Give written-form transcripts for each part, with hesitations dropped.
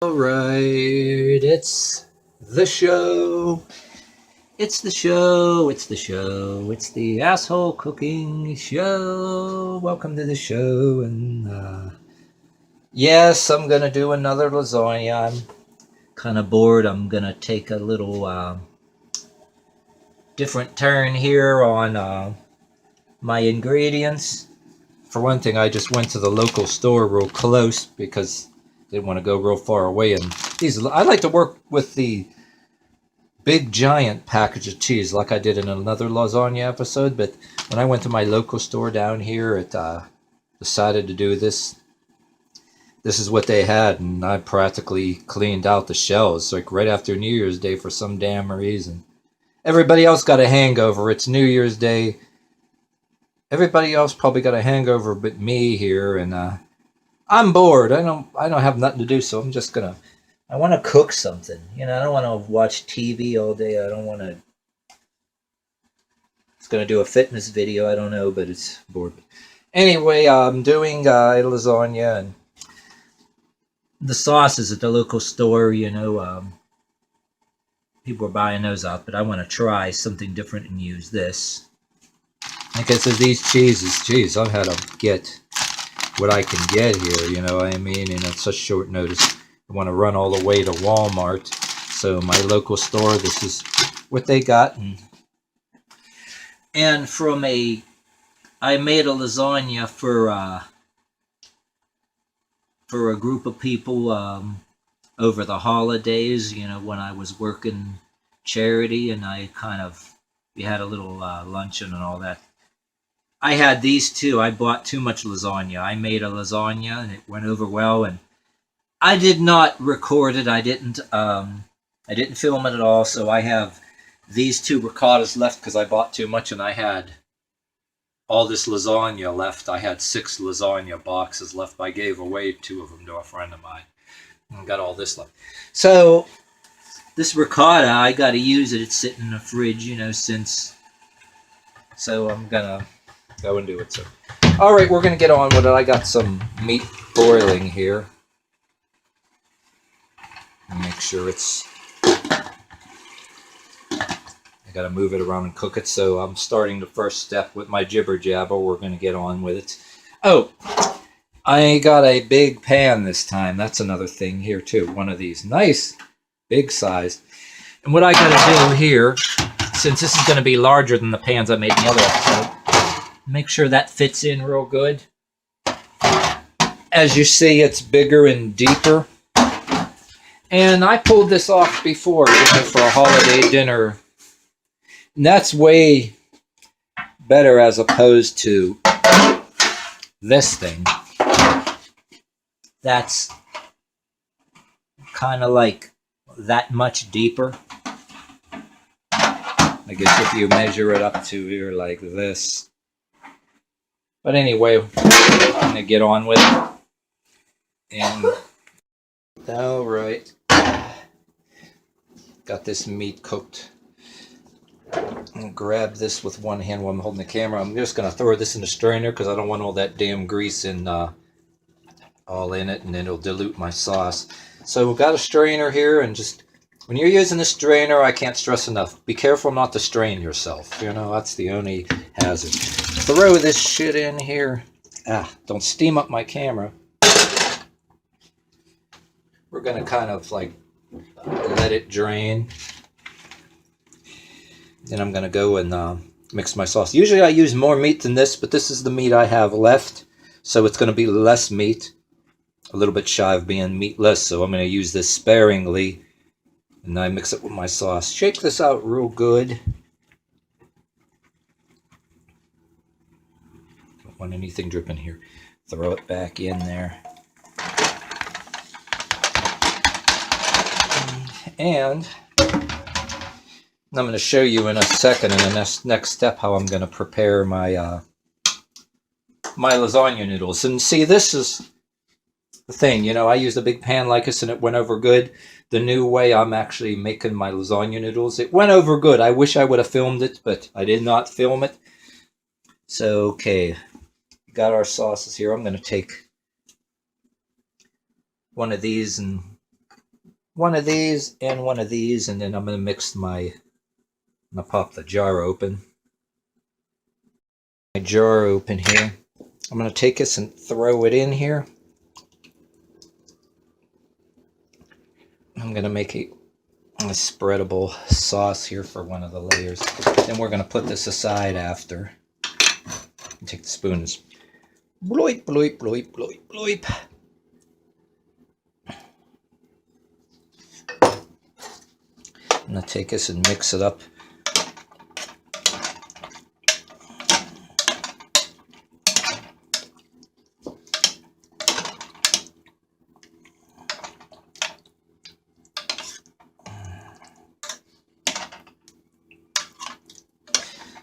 Alright, it's the show. It's the show. It's the show. It's the asshole cooking show. Welcome to the show. And yes, I'm gonna do another lasagna. I'm kind of bored. I'm gonna take a little different turn here on my ingredients. For one thing, I just went to the local store real close because I didn't want to go real far away. And I like to work with the big giant package of cheese like I did in another lasagna episode. But when I went to my local store down here, it decided to do this. This is what they had, and I practically cleaned out the shelves like right after New Year's Day for some damn reason. Everybody else got a hangover. It's New Year's Day. Everybody else probably got a hangover but me here, and I'm bored. I don't have nothing to do, so I'm just gonna. I want to cook something. I don't want to watch TV all day. I don't want to. It's gonna do a fitness video. I don't know, but it's bored. Anyway, I'm doing lasagna, and the sauces at the local store. People are buying those out, but I want to try something different and use this. Like I said, these cheeses, geez, I've had to get what I can get here, you know what I mean? And at such short notice, I want to run all the way to Walmart. So my local store, this is what they got. And I made a lasagna for a group of people over the holidays, when I was working charity, and we had a little luncheon and all that. I had these two. I bought too much lasagna. I made a lasagna and it went over well, and I did not record it. I didn't film it at all. So I have these two ricottas left because I bought too much, and I had all this lasagna left. I had 6 lasagna boxes left. I gave away 2 of them to a friend of mine and got all this left. So this ricotta, I got to use it. It's sitting in the fridge, so I'm gonna go and do it. So, all right, we're gonna get on with it. I got some meat boiling here. Make sure I gotta move it around and cook it. So I'm starting the first step with my jibber jabber. We're gonna get on with it. Oh, I got a big pan this time. That's another thing here too. One of these nice big size. And what I gotta do here, since this is gonna be larger than the pans I made in the other episode, make sure that fits in real good. As you see, it's bigger and deeper. And I pulled this off before, for a holiday dinner. And that's way better as opposed to this thing. That's kind of like that much deeper. I guess if you measure it up to here like this. But anyway, I'm going to get on with it. And, alright. Got this meat cooked. I'm going to grab this with one hand while I'm holding the camera. I'm just going to throw this in the strainer because I don't want all that damn grease all in it, and then it'll dilute my sauce. So we've got a strainer here, and just when you're using the strainer, I can't stress enough, be careful not to strain yourself. That's the only hazard. Throw this shit in here. Don't steam up my camera. We're going to kind of like let it drain. Then I'm going to go and mix my sauce. Usually I use more meat than this, but this is the meat I have left. So it's going to be less meat. A little bit shy of being meatless. So I'm going to use this sparingly. And I mix it with my sauce. Shake this out real good. Don't want anything dripping here. Throw it back in there. And I'm going to show you in a second in the next step how I'm going to prepare my my lasagna noodles. And see, this is the thing, I used a big pan like this and it went over good. The new way I'm actually making my lasagna noodles, it went over good. I wish I would have filmed it, but I did not film it. So, okay, got our sauces here. I'm going to take one of these and one of these and one of these, and then I'm going to mix I'm going to pop the jar open. My jar open here. I'm going to take this and throw it in here. I'm going to make a spreadable sauce here for one of the layers. Then we're going to put this aside after. Take the spoons. Bloip, bloip, bloip, bloip, bloip. I'm going to take this and mix it up.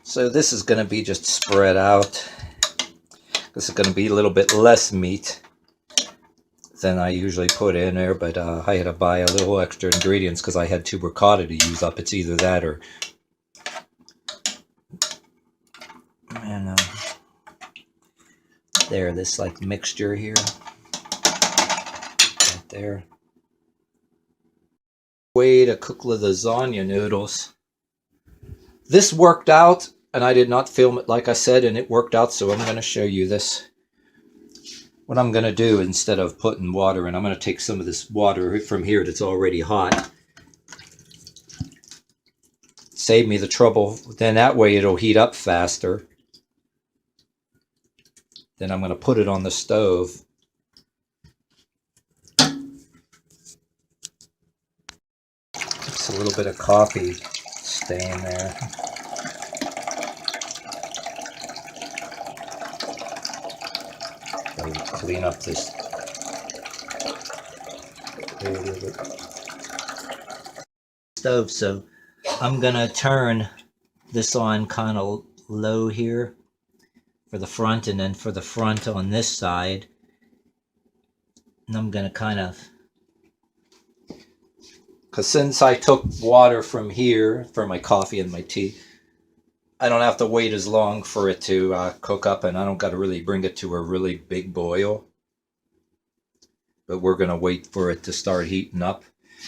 So this is going to be just spread out. This is going to be a little bit less meat than I usually put in there, but I had to buy a little extra ingredients because I had 2 ricotta to use up. It's either that or... And there, this like mixture here. Right there. Way to cook the lasagna noodles. This worked out. And I did not film it like I said, and it worked out, so I'm going to show you this. What I'm going to do instead of putting water in, I'm going to take some of this water from here that's already hot. Save me the trouble. Then that way it'll heat up faster. Then I'm going to put it on the stove. It's a little bit of coffee stain there. Clean up this stove. So I'm gonna turn this on kind of low here for the front, and then for the front on this side, and I'm gonna kind of, because since I took water from here for my coffee and my tea, I don't have to wait as long for it to cook up, and I don't got to really bring it to a really big boil. But we're going to wait for it to start heating up.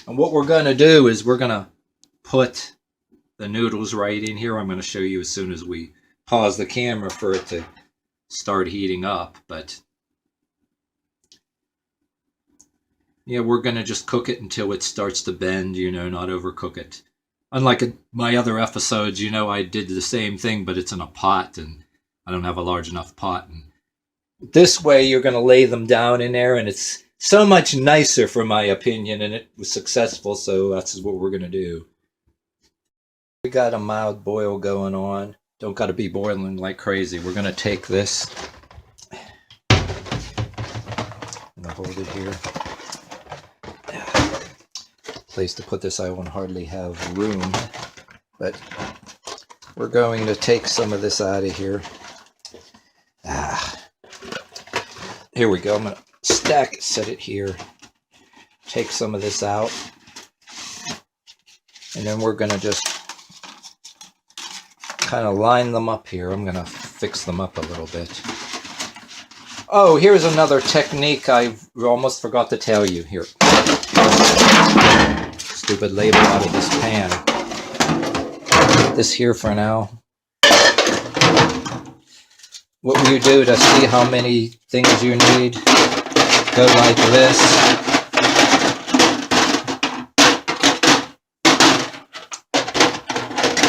And what we're going to do is we're going to put the noodles right in here. I'm going to show you as soon as we pause the camera for it to start heating up. But yeah, we're going to just cook it until it starts to bend, you know, not overcook it. Unlike my other episodes, you know, I did the same thing, but it's in a pot, and I don't have a large enough pot. And this way, you're going to lay them down in there, and it's so much nicer, for my opinion, and it was successful, so that's what we're going to do. We got a mild boil going on. Don't got to be boiling like crazy. We're going to take this. I'm going to hold it here. Place to put this, I won't hardly have room, but we're going to take some of this out of here. Here we go. I'm going to stack it, set it here, take some of this out, and then we're going to just kind of line them up here. I'm going to fix them up a little bit. Oh, here's another technique I almost forgot to tell you. Here. Stupid label out of this pan. Put this here for now. What you do to see how many things you need, go like this.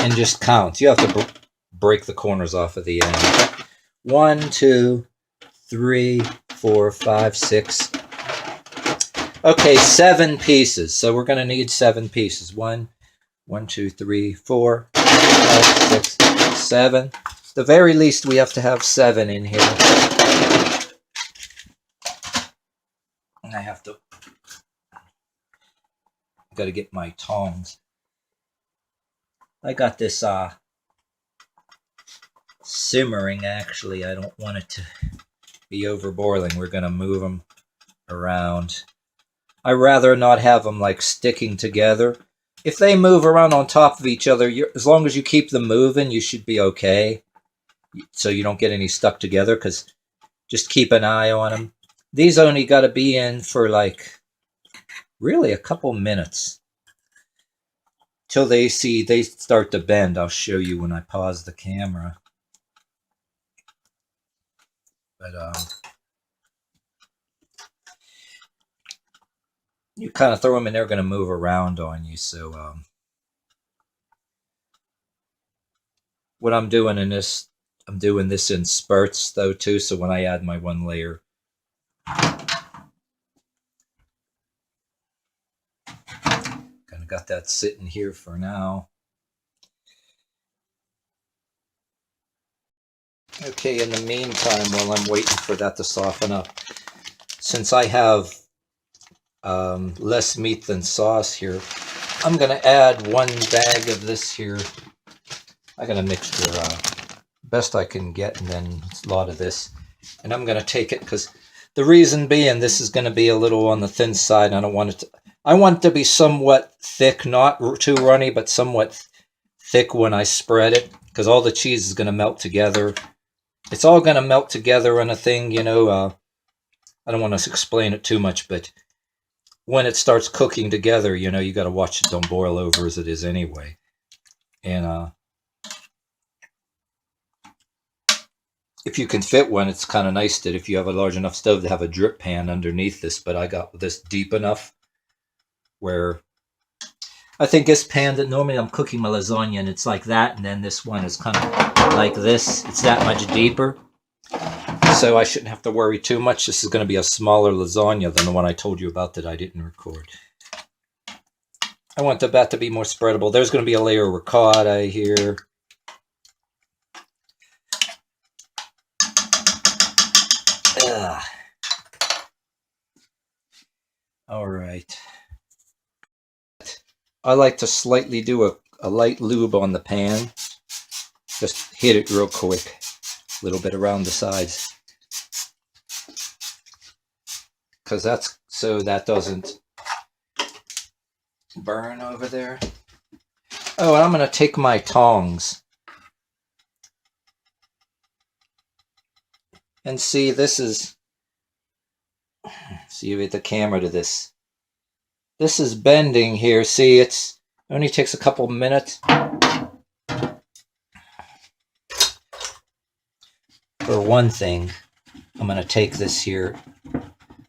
And just count. You have to break the corners off of the end. 1, 2, 3, 4, 5, 6. Okay, 7 pieces. So we're going to need 7 pieces. 1, 2, 3, 4, 5, 6, 7. The very least, we have to have 7 in here. And I have to... I've got to get my tongs. I got this simmering, actually. I don't want it to be over boiling. We're going to move them around. I'd rather not have them like sticking together. If they move around on top of each other, as long as you keep them moving, you should be okay. So you don't get any stuck together, because just keep an eye on them. These only got to be in for like really a couple minutes till they start to bend. I'll show you when I pause the camera. But you kind of throw them and they're going to move around on you. So what I'm doing in this, I'm doing this in spurts though too. So when I add my one layer, kind of got that sitting here for now. Okay, in the meantime, while I'm waiting for that to soften up, since I have less meat than sauce here, I'm going to add 1 bag of this here. I got a mixture, best I can get, and then a lot of this. And I'm going to take it because the reason being this is going to be a little on the thin side. I don't want it to, I want it to be somewhat thick, not too runny, but somewhat thick when I spread it, because all the cheese is going to melt together. It's all going to melt together in a thing, you know. I don't want to explain it too much, but when it starts cooking together, you know, you got to watch it don't boil over as it is anyway. And if you can fit one, it's kind of nice that if you have a large enough stove to have a drip pan underneath this, but I got this deep enough where I think this pan that normally I'm cooking my lasagna and it's like that, and then this one is kind of like this. It's that much deeper. So I shouldn't have to worry too much. This is going to be a smaller lasagna than the one I told you about that I didn't record. I want the bat to be more spreadable. There's going to be a layer of ricotta here. All right. I like to slightly do a light lube on the pan. Just hit it real quick. A little bit around the sides. Because that's so that doesn't burn over there. Oh, and I'm going to take my tongs. And see, this is... See with the camera to this. This is bending here. See, it only takes a couple minutes. For one thing, I'm going to take this here.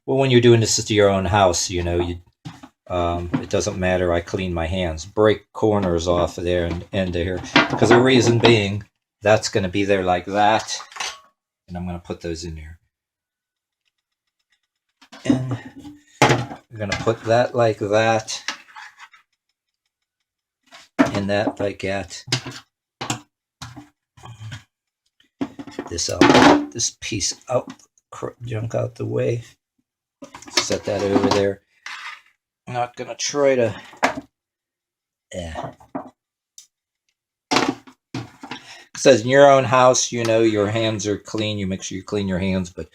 Well, when you're doing this to your own house, you know, it doesn't matter. I clean my hands. Break corners off of there and end of here. Because the reason being, that's going to be there like that. And I'm going to put those in there. And we're going to put that like that. And that like that. This piece out, junk out the way. Set that over there. I'm not going to try to... It says in your own house, you know, your hands are clean. You make sure you clean your hands. But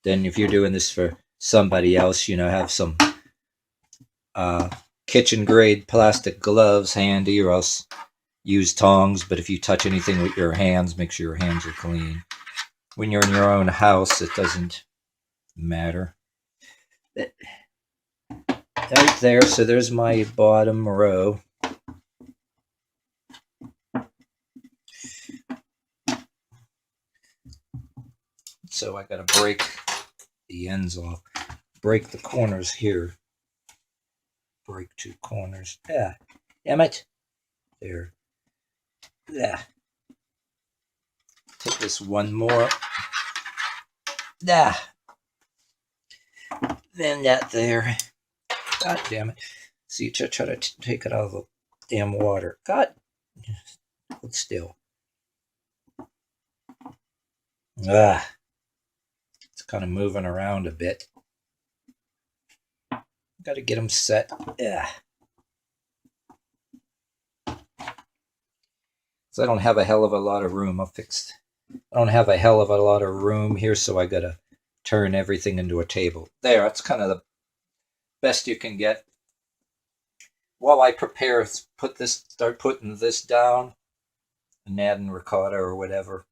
then if you're doing this for somebody else, you know, have some kitchen grade plastic gloves handy, or else use tongs. But if you touch anything with your hands, make sure your hands are clean. When you're in your own house, it doesn't matter. Right there, so there's my bottom row. So I gotta break the ends off. Break the corners here. Break 2 corners. Yeah. Damn it. There. Yeah. Take this one more. Yeah. Then that there. God damn it. See, try to take it out of the damn water. God. Hold still. It's kind of moving around a bit. Got to get them set. Yeah. So I don't have a hell of a lot of room. I don't have a hell of a lot of room here, so I got to turn everything into a table. There, that's kind of the best you can get. While I prepare, start putting this down and adding ricotta or whatever.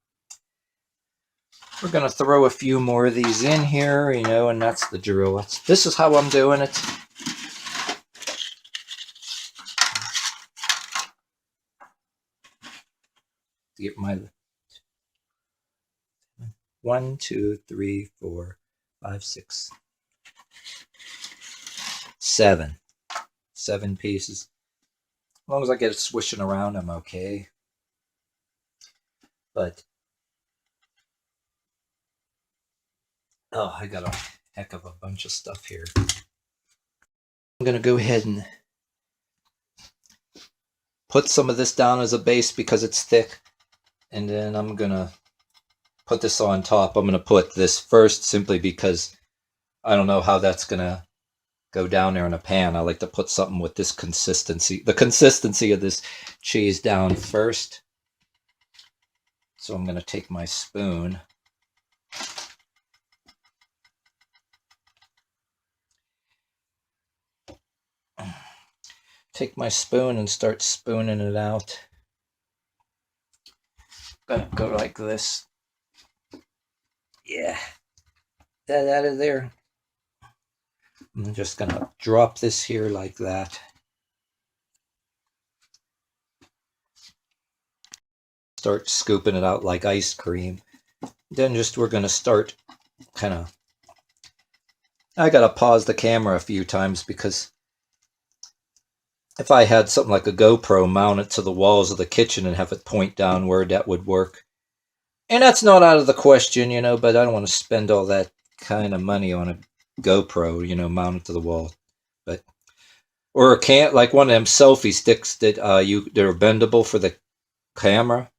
We're going to throw a few more of these in here, you know, and that's the drill. This is how I'm doing it. get my 1, 2, 3, 4, 5, 6, 7. 7 pieces. As long as I get it swishing around, I'm okay. But oh, I got a heck of a bunch of stuff here. I'm gonna go ahead and put some of this down as a base because it's thick, and then I'm gonna put this on top. I'm gonna put this first simply because I don't know how that's gonna go down there in a pan. I like to put something with this consistency, the consistency of this cheese down first. So I'm gonna take my spoon. Take my spoon and start spooning it out. Gonna go like this. Yeah. That out of there. I'm just gonna drop this here like that. Start scooping it out like ice cream. Then we're gonna start kind of, I gotta pause the camera a few times because if I had something like a GoPro mounted to the walls of the kitchen and have it point downward, that would work. And that's not out of the question, you know, but I don't want to spend all that kind of money on a GoPro, you know, mounted to the wall. But or a can't like one of them selfie sticks that they're bendable for the camera.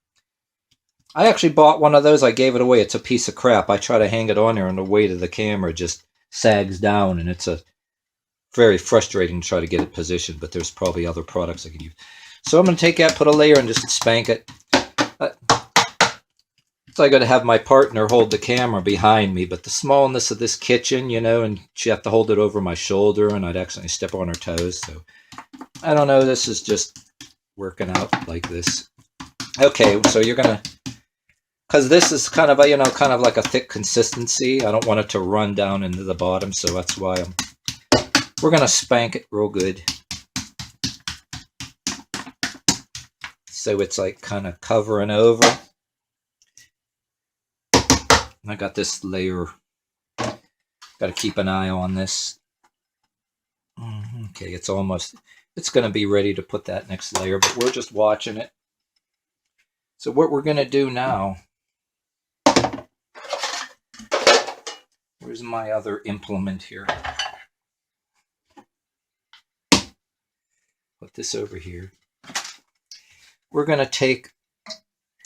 I actually bought one of those. I gave it away. It's a piece of crap. I try to hang it on there and the weight of the camera just sags down, and it's a very frustrating to try to get it positioned, but there's probably other products I can use. So I'm going to take that, put a layer, and just spank it. So I got to have my partner hold the camera behind me, but the smallness of this kitchen, you know, and she have to hold it over my shoulder, and I'd accidentally step on her toes. So I don't know. This is just working out like this. Okay, so you're going to, because this is kind of a, you know, kind of like a thick consistency. I don't want it to run down into the bottom, so that's why we're going to spank it real good. So it's like kind of covering over. I got this layer. Got to keep an eye on this. Okay, it's going to be ready to put that next layer, but we're just watching it. So what we're going to do now, where's my other implement here? Put this over here. We're going to take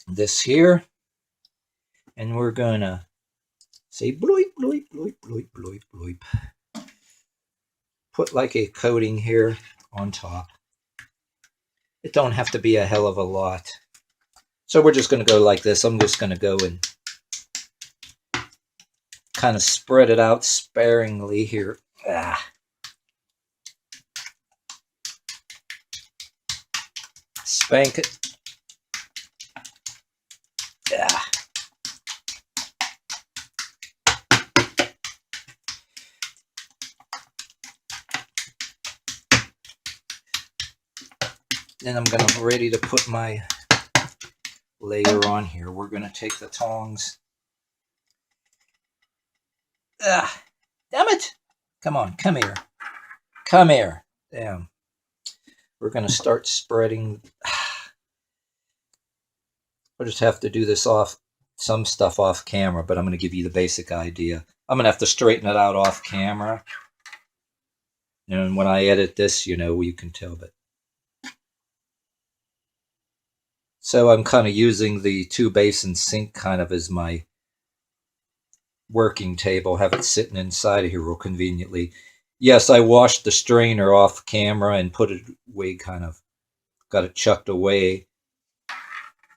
this here, and we're going to say bloop, bloop, bloop, bloop, bloop, bloop. Put like a coating here on top. It don't have to be a hell of a lot. So we're just going to go like this. I'm just going to go and kind of spread it out sparingly here. Spank it. Then I'm going to ready to put my layer on here. We're going to take the tongs. Damn it! Come on, come here. Come here. Damn. We're going to start spreading. I'll just have to do this some stuff off camera, but I'm going to give you the basic idea. I'm going to have to straighten it out off camera. And when I edit this, you know, you can tell. But so I'm kind of using the 2-basin sink kind of as my working table. Have it sitting inside of here real conveniently. Yes, I washed the strainer off camera and put it away, kind of got it chucked away.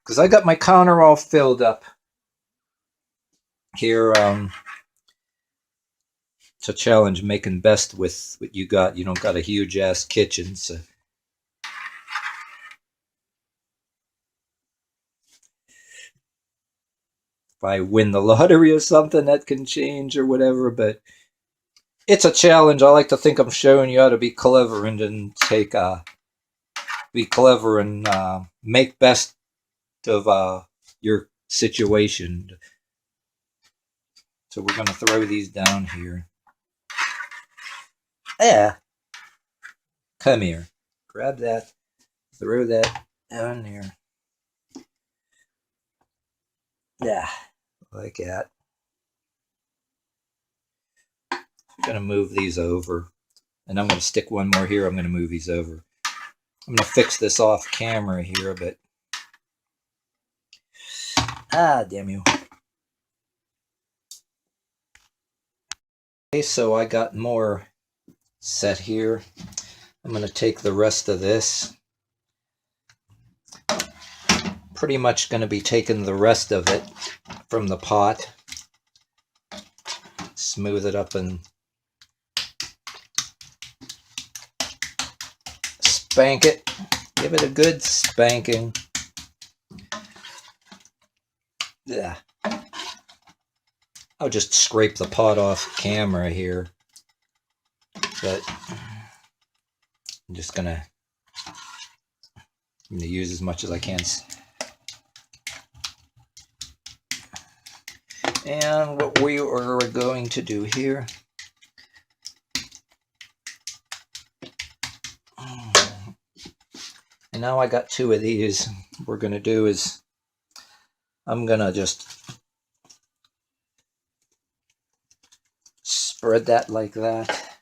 Because I got my counter all filled up here to challenge making best with what you got. You don't got a huge ass kitchen, so if I win the lottery or something, that can change or whatever, but it's a challenge. I like to think I'm showing you how to be clever and then be clever and make best of your situation. So we're going to throw these down here. Yeah. Come here. Grab that. Throw that down there. Yeah. Like that. I'm going to move these over. And I'm going to stick one more here. I'm going to move these over. I'm going to fix this off camera here, but... Ah, damn you. Okay, so I got more set here. I'm going to take the rest of this. Pretty much going to be taking the rest of it from the pot. Smooth it up and spank it. Give it a good spanking. Yeah. I'll just scrape the pot off camera here. But I'm just going to use as much as I can. And what we are going to do here, and now I got two of these. What we're going to do is I'm going to just spread that like that.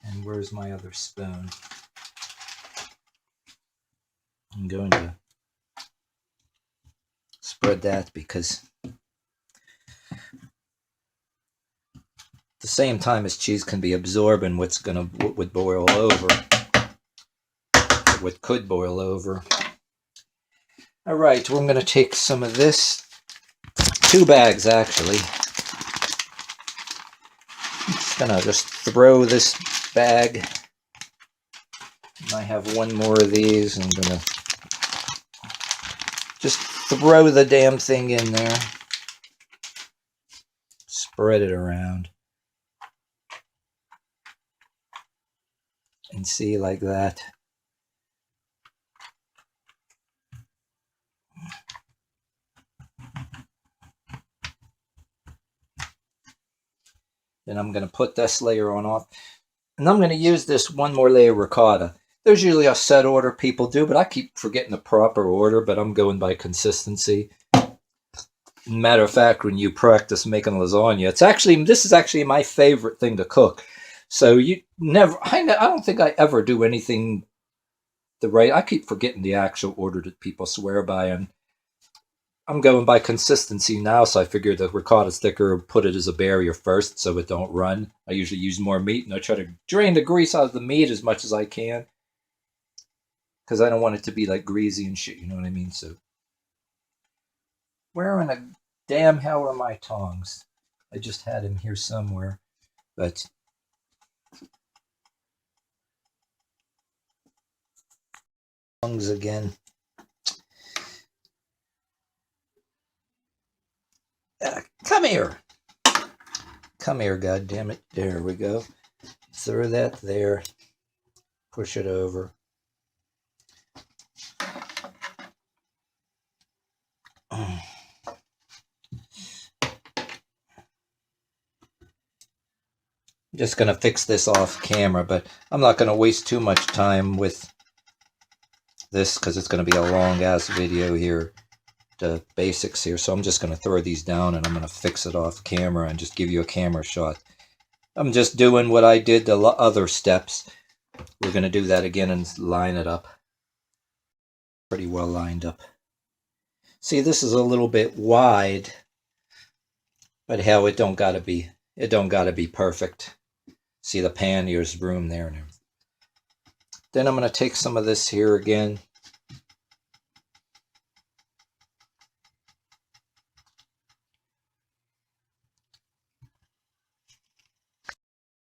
And where's my other spoon? I'm going to spread that because at the same time as cheese can be absorbing what would boil over, what could boil over. All right, well, I'm going to take some of this, 2 bags actually. I'm just going to just throw this bag. And I have one more of these. I'm going to just throw the damn thing in there. Spread it around. And see, like that. Then I'm going to put this layer on off. And I'm going to use this one more layer of ricotta. There's usually a set order people do, but I keep forgetting the proper order, but I'm going by consistency. Matter of fact, when you practice making lasagna, this is actually my favorite thing to cook. So I don't think I ever do anything I keep forgetting the actual order that people swear by, and I'm going by consistency now, so I figured the ricotta sticker, put it as a barrier first so it don't run. I usually use more meat, and I try to drain the grease out of the meat as much as I can, because I don't want it to be like greasy and shit, you know what I mean? So, where in the damn hell are my tongs? I just had him here somewhere, but... tongs again. Come here. Come here, goddammit. There we go. Throw that there. Push it over. I'm just going to fix this off camera, but I'm not going to waste too much time with this because it's going to be a long-ass video here. The basics here, so I'm just going to throw these down and I'm going to fix it off camera and just give you a camera shot. I'm just doing what I did the other steps. We're going to do that again and line it up. Pretty well lined up. See, this is a little bit wide, but hell, it don't gotta be perfect. See, the pan, here's room there and everything. Then I'm going to take some of this here again.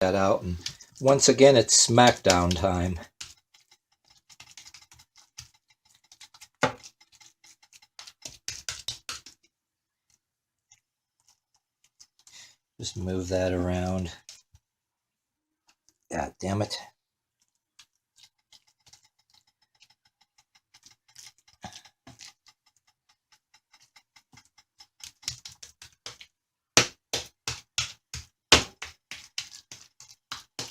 That out, and once again it's smackdown time. Just move that around. God damn it.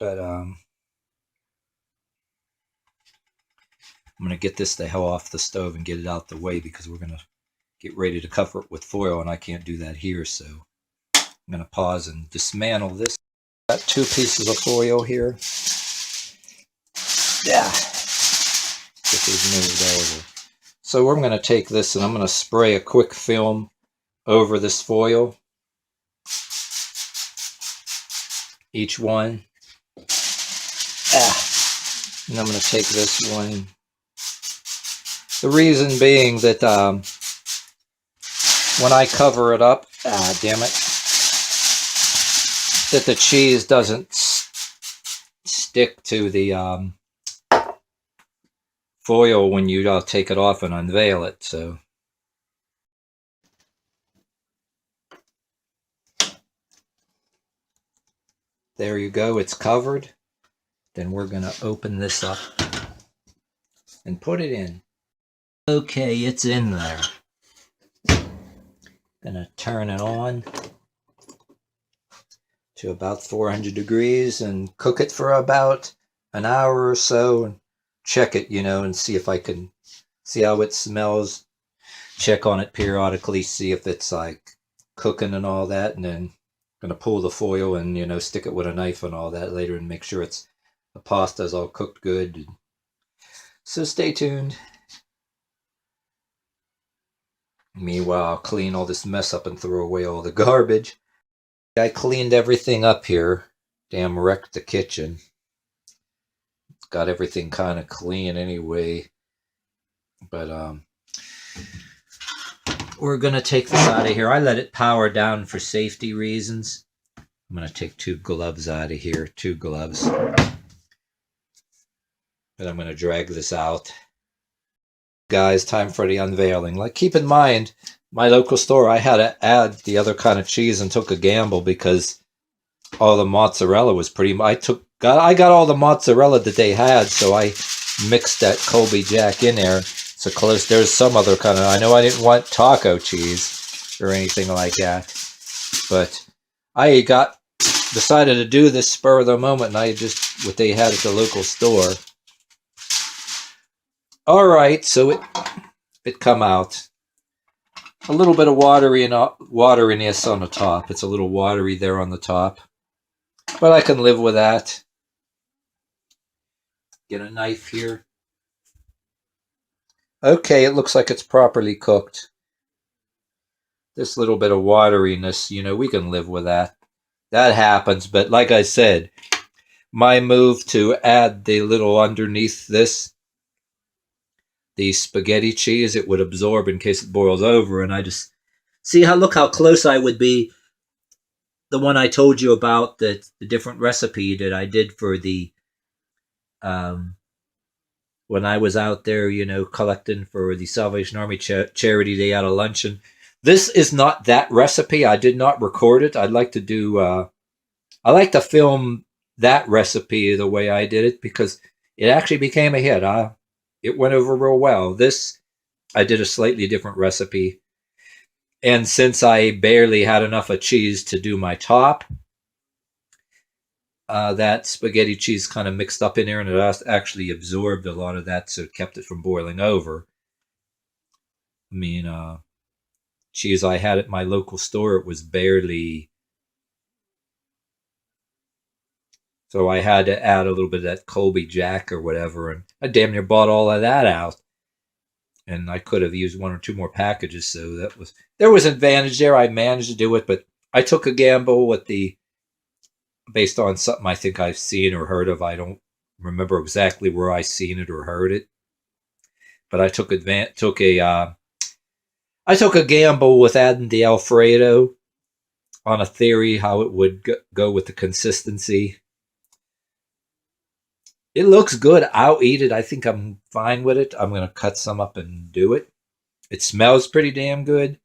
But I'm going to get this the hell off the stove and get it out the way because we're going to get ready to cover it with foil, and I can't do that here. So I'm going to pause and dismantle this. Got 2 pieces of foil here. Yeah. Get these moved over. So we're going to take this and I'm going to spray a quick film over this foil. Each one. And I'm going to take this one. The reason being that when I cover it up, damn it, that the cheese doesn't stick to the foil when you take it off and unveil it. So there you go, it's covered. Then we're going to open this up and put it in. Okay, it's in there. Gonna turn it on to about 400 degrees and cook it for about an hour or so and check it, and see if I can see how it smells. Check on it periodically, see if it's like cooking and all that, and then gonna pull the foil and stick it with a knife and all that later and make sure the pasta's all cooked good. So stay tuned. Meanwhile, I'll clean all this mess up and throw away all the garbage. I cleaned everything up here. Damn wrecked the kitchen. It's got everything kind of clean anyway. But we're going to take this out of here. I let it power down for safety reasons. I'm going to take 2 gloves out of here. 2 gloves. And I'm going to drag this out. Guys, time for the unveiling. Like, keep in mind, my local store, I had to add the other kind of cheese and took a gamble because all the mozzarella was pretty much, I got all the mozzarella that they had, so I mixed that Colby Jack in there. So close, there's some other kind of, I know I didn't want taco cheese or anything like that, but I decided to do this spur of the moment, and I just, what they had at the local store. All right, so it come out. A little bit of wateriness on the top. It's a little watery there on the top. But I can live with that. Get a knife here. Okay, it looks like it's properly cooked. This little bit of wateriness, we can live with that. That happens, but like I said, my move to add the little underneath this, the spaghetti cheese, it would absorb in case it boils over, and I just look how close I would be. The one I told you about, the different recipe that I did for the when I was out there, collecting for the Salvation Army charity, they had a luncheon. This is not that recipe. I did not record it. I'd like to do I like to film that recipe the way I did it because it actually became a hit. It went over real well. This, I did a slightly different recipe. And since I barely had enough of cheese to do my top, that spaghetti cheese kind of mixed up in there, and it actually absorbed a lot of that, so it kept it from boiling over. I mean, cheese I had at my local store, it was barely... So I had to add a little bit of that Colby Jack or whatever, and I damn near bought all of that out. And I could have used 1 or 2 more packages, so there was advantage there. I managed to do it, but I took a gamble based on something I think I've seen or heard of. I don't remember exactly where I seen it or heard it, but I took a gamble with adding the Alfredo on a theory how it would go with the consistency. It looks good. I'll eat it. I think I'm fine with it. I'm going to cut some up and do it. It smells pretty damn good.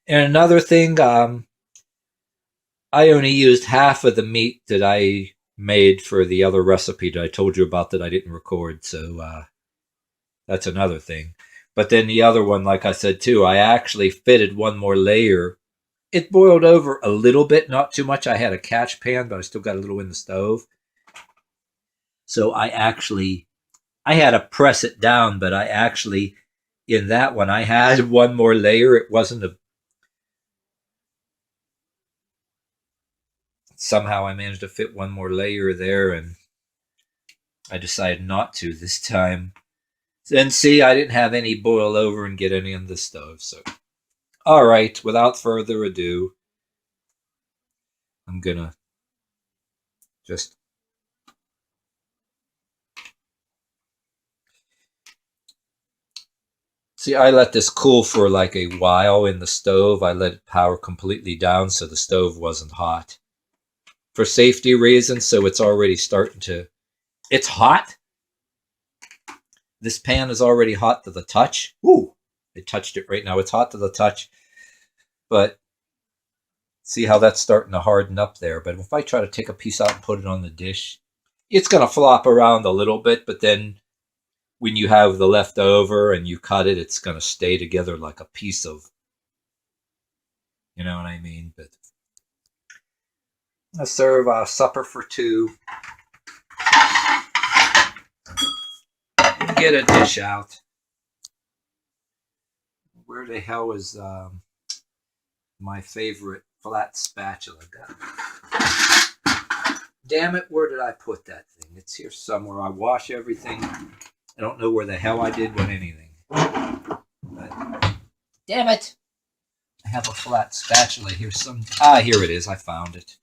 And another thing, I only used half of the meat that I made for the other recipe that I told you about that I didn't record. So that's another thing. But then the other one, like I said too, I actually fitted 1 more layer It boiled over a little bit, not too much. I had a catch pan, but I still got a little in the stove. So I had to press it down, but in that one, I had one more layer. It wasn't somehow I managed to fit one more layer there, and I decided not to this time. And see, I didn't have any boil over and get any on the stove. So, all right, without further ado, I'm gonna just see. I let this cool for like a while in the stove. I let it power completely down so the stove wasn't hot for safety reasons. So it's already starting to. It's hot. This pan is already hot to the touch. Ooh, I touched it right now. It's hot to the touch. But see how that's starting to harden up there. But if I try to take a piece out and put it on the dish, it's going to flop around a little bit. But then when you have the leftover and you cut it, it's going to stay together like a piece of, you know what I mean? But I serve supper for two. Get a dish out. Where the hell is my favorite flat spatula? Damn it, where did I put that thing? It's here somewhere. I wash everything. I don't know where the hell I did with anything. But, damn it! I have a flat spatula here. Here it is. I found it.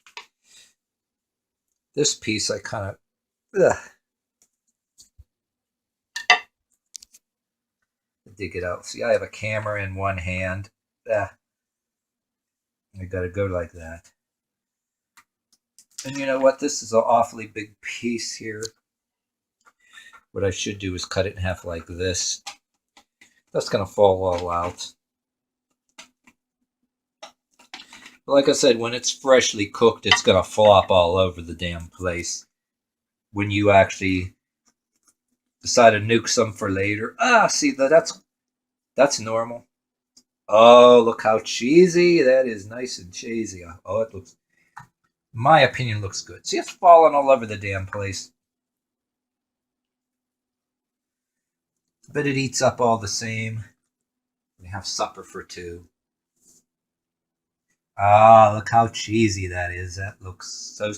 This piece I kind of... dig it out. See, I have a camera in one hand. I gotta go like that. And you know what? This is an awfully big piece here. What I should do is cut it in half like this. That's gonna fall all out. But like I said, when it's freshly cooked, it's gonna flop all over the damn place. When you actually decide to nuke some for later. See, that's normal. Oh, look how cheesy. That is nice and cheesy. Oh, it looks, in my opinion, looks good. See, it's falling all over the damn place. But it eats up all the same. We have supper for two. Look how cheesy that is. That looks so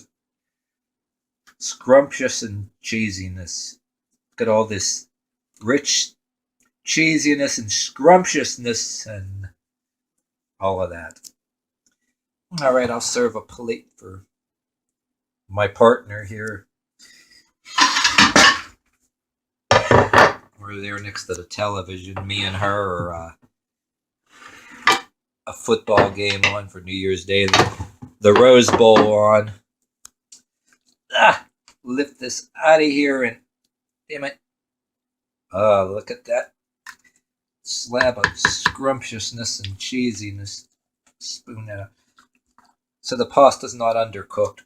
scrumptious and cheesiness. Look at all this rich cheesiness and scrumptiousness and all of that. All right, I'll serve a plate for my partner here. We're there next to the television. Me and her are a football game on for New Year's Day. The Rose Bowl on. Lift this out of here and damn it. Look at that slab of scrumptiousness and cheesiness. Spoon that up. So the pasta's not undercooked.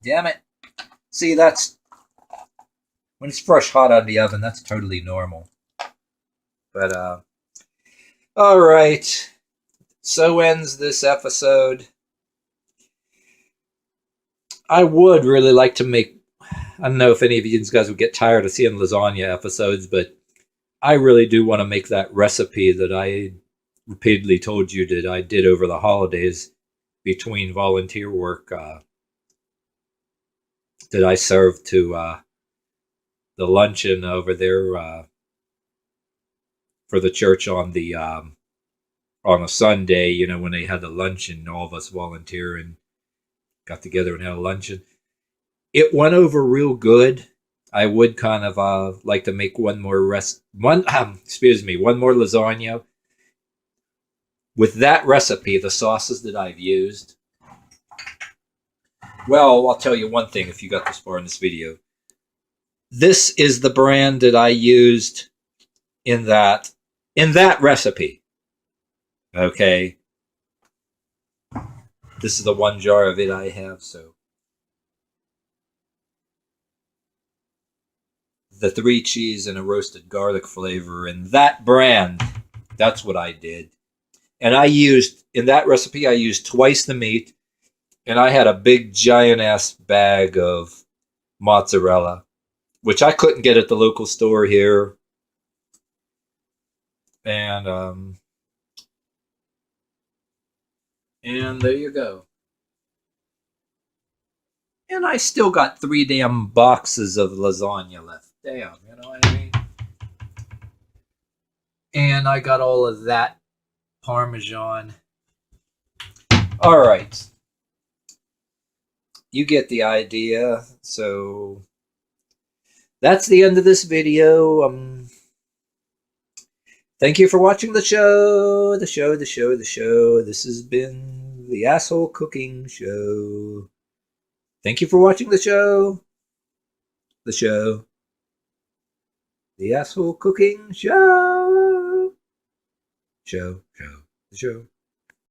Damn it. See, that's when it's fresh hot out of the oven, that's totally normal. But all right. So ends this episode. I would really like to make, I don't know if any of you guys would get tired of seeing lasagna episodes, but I really do want to make that recipe that I repeatedly told you that I did over the holidays between volunteer work that I served to the luncheon over there for the church on a Sunday, you know, when they had the luncheon, all of us volunteer and got together and had a luncheon. It went over real good. I would kind of like to make one more one more lasagna with that recipe, the sauces that I've used. Well, I'll tell you one thing if you got this far in this video. This is the brand that I used in that recipe. Okay. This is the one jar of it I have, so. The 3 cheese and a roasted garlic flavor, and that brand, that's what I did. And in that recipe, I used twice the meat. And I had a big giant ass bag of mozzarella, which I couldn't get at the local store here. And there you go. And I still got 3 damn boxes of lasagna left. Damn, you know what I mean? And I got all of that Parmesan. All right. You get the idea. So that's the end of this video. Thank you for watching the show. The show. This has been the Asshole Cooking Show. Thank you for watching the show. The show. The Asshole Cooking Show. The show.